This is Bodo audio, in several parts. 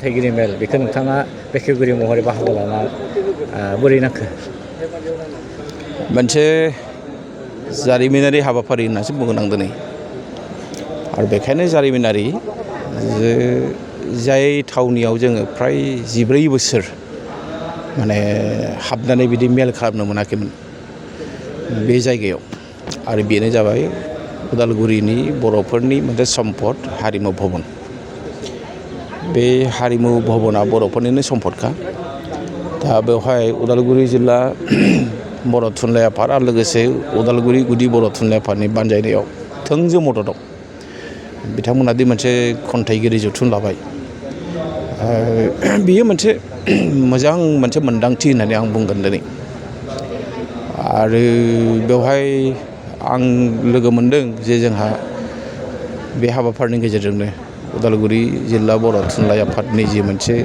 खन्थाइगिरि मेल बेखौ नोंथाङा बेखेवगिरि महरै बाहागो लाना बोरै नांखो? मोनसे जारिमिनारि हाबाफारि होननासो बुंगोन आं दिनै आरो बेखायनो जारिमिनारि जे जाय थावनियाव जोङो फ्राय 14 बोसोर माने हाबनानै बिदि मेल खालामनो मोनाखैमोन बे जायगायाव आरो बेनो जाबाय उदालगुरिनि बर'फोरनि मोनसे सम्पद हारिमु भवन। बे हारिमु भवना बर'फोरनिनो सम्पदखा। दा बेवहाय उदालगुरि जिल्ला बर' थुनलाइ आफाद आरो लोगोसे उदालगुरि गुदि बर' थुनलाइ आफादनि बानजायनायाव थोंजों मदद दं। बिथांमोना दि मोनसे खन्थाइगिरि जथुम लाबाय बियो मोनसे मोजां मोनसे मोन्दांथि होननानै आं बुंगोन दिनै। आरो बेवहाय आं लोगो मोनदों जे जोंहा बे हाबाफारिनि गेजेरजोंनो उदालगुरि जिल्ला बर' थुनलाइ आफादनि जि मोनसे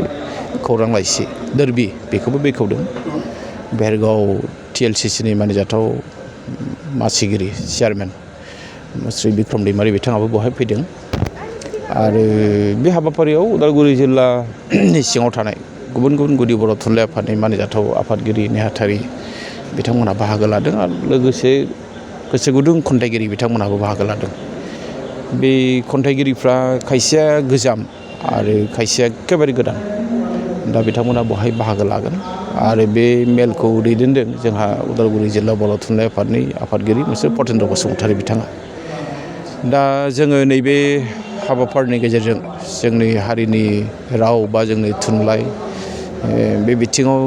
खौरां लाइसि दोरबि बेखौबो बेखेवदों। बेरगाव TLCCनि मानिजाथाव मासिगिरि चेयारमेन श्री बिक्रम दैमारि बिथाङाबो बेवहाय फैदों। आरो बे हाबाफारियाव उदालगुरि जिल्लानि सिङाव थानाय गुबुन गुबुन गुदि बर' थुनलाइ आफादनि मानिजाथाव आफादगिरि नेहाथारि बिथांमोनहा बाहागो लादों आरो लोगोसे गोसो गुदुं खन्थाइगिरि बिथांमोनहाबो बाहागो लादों। बे खन्थाइगिरिफ्रा खायसेया गोजाम आरो खायसेया एखेबारे गोदान। दा बिथांमोना बेवहाय बाहागो लागोन आरो बे मेलखौ दैदेनदों जोंहा उदालगुरि जिल्ला बर' थुनलाइ आफादनि आफादगिरि मिस्टार पतेन्द्र बसुमतारी बिथाङा। दा जोङो नैबे हाबाफारिनि गेजेरजों जोंनि हारिनि राव बा जोंनि थुनलाइ बे बिथिङाव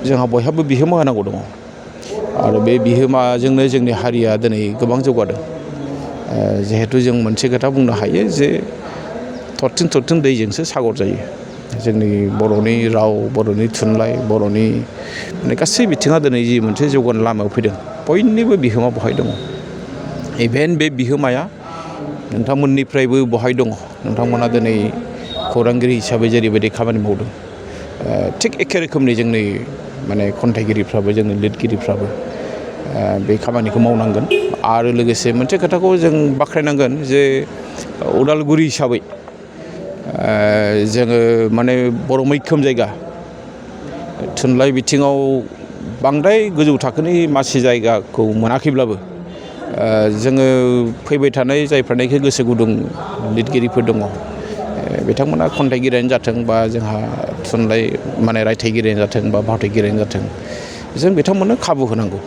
जोंहा बयहाबो बिहोमा होनांगौ दङ आरो बे बिहोमाजोंनो जोंनि हारिया दिनै गोबां जौगादों। जिहेथु जों मोनसे खोथा बुंनो हायो जे थरथिं थरथिं दैजोंसो सागर जायो। जोंनि बर'नि राव बर'नि थुनलाइ बर'नि माने गासै बिथिङा दिनै जि मोनसे जौगानाय लामायाव फैदों बयनिबो बिहोमा बहाय दङ। इभेन बे बिहोमाया नोंथांमोननिफ्रायबो बहाय दङ। नोंथांमोना दिनै खौरांगिरि हिसाबै जेरैबायदि खामानि मावदों थिग एखे रोखोमनि जोंनि माने खन्थाइगिरिफ्राबो जोंनि लिरगिरिफ्राबो बे खामानिखौ मावनांगोन। आरो लोगोसे मोनसे खोथाखौ जों बाख्नायनांगोन जे उदालगुरि हिसाबै जोङो माने बर' मैखोम जायगा थुनलाइ बिथिङाव बांद्राय गोजौ थाखोनि मासि जायगाखौ मोनाखैब्लाबो जोङो फैबाय थानाय जायफ्रानाखि गोसो गुदुं लिरगिरिफोर दङ बिथांमोना खन्थाइगिरियानो जाथों बा जोंहा थुनलाइ माने रायथाइगिरियानो जाथों बा फावथाइगिरियानो जाथों जों बिथांमोननो खाबु होनांगौ।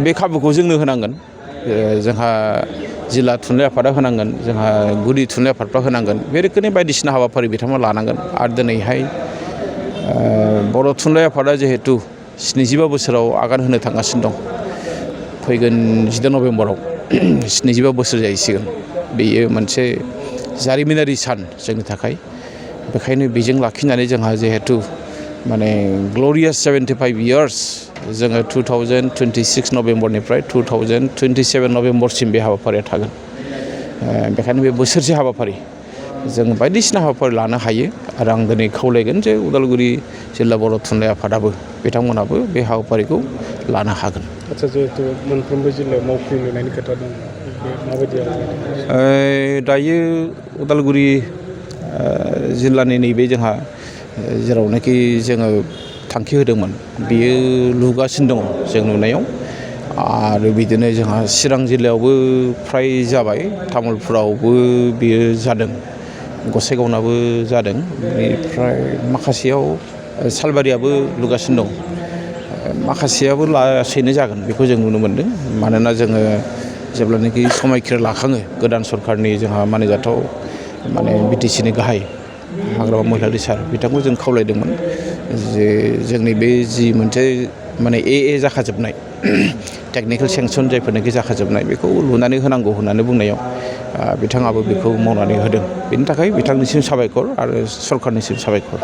बे खाबुखौ जोंनो होनांगोन। जोंहा जिल्ला थुनलाइ आफादा होनांगोन, जोंहा गुदि थुनलाइ आफादफ्रा होनांगोन। बे रोखोमनि बायदिसिना हाबाफारि बिथांमोना लानांगोन। आरो दिनैहाय बर' थुनलाइ आफादा जिहेथु 75 बोसोराव आगान होनो थांगासिनो दं। फैगोन 10 नभेम्बराव 75 बोसोर जाहैसिगोन। बेयो मोनसे जारिमिनारि सान जोंनि थाखाय। बेखायनो बेजों लाखिनानै जोंहा जिहेथु माने ग्ल'रियास 75 इयार्स जोङो 2026 नभेम्बरनिफ्राय 2027 नभेम्बरसिम बे हाबाफारिया थागोन। बेखायनो बे बोसोरसे हाबाफारि जों बायदिसिना हाबाफारि लानो हायो आरो आं दिनै खावलायगोन जे उदालगुरि जिल्ला बर' थुनलाइ आफादाबो बिथांमोनाबो बे हाबाफारिखौ लानो हागोन। आच्चा, जिहेतु मोनफ्रोमबो जिल्लायाव मावफुं लुनायनि खोथा दं, बे माबायदि दायो उदालगुरि जिल्लानि नैबे जोंहा जेरावनाखि जोङो थांखि होदोंमोन बियो लुगासिनो दङ जों नुनायाव। आरो बिदिनो जोंहा चिरां जिल्लायावबो फ्राय जाबाय, तामुलपुरावबो बियो जादों, गसाइगावनाबो जादों। बेनिफ्राय माखासेयाव सालबारियाबो लुगासिनो दं। माखासेयाबो लासैनो जागोन बेखौ जों नुनो मोन्दों। मानोना जोङो जेब्लानाखि समायखिरा लाखाङो गोदान सरकारनि जोंहा मानिजाथाव माने BTCनि गाहाय हाग्रामा महिलारि सार बिथांखौ जों खावलायदोंमोन जे जोंनि बे जि मोनसे माने AA जाखाजोबनाय टेकनिकेल सेंसन जायफोरनाखि जाखाजोबनाय बेखौ लुनानै होनांगौ होननानै बुंनायाव बिथाङाबो बेखौ मावनानै होदों। बेनि थाखाय बिथांनिसिम साबायखर आरो सरकारनिसिम साबायखर।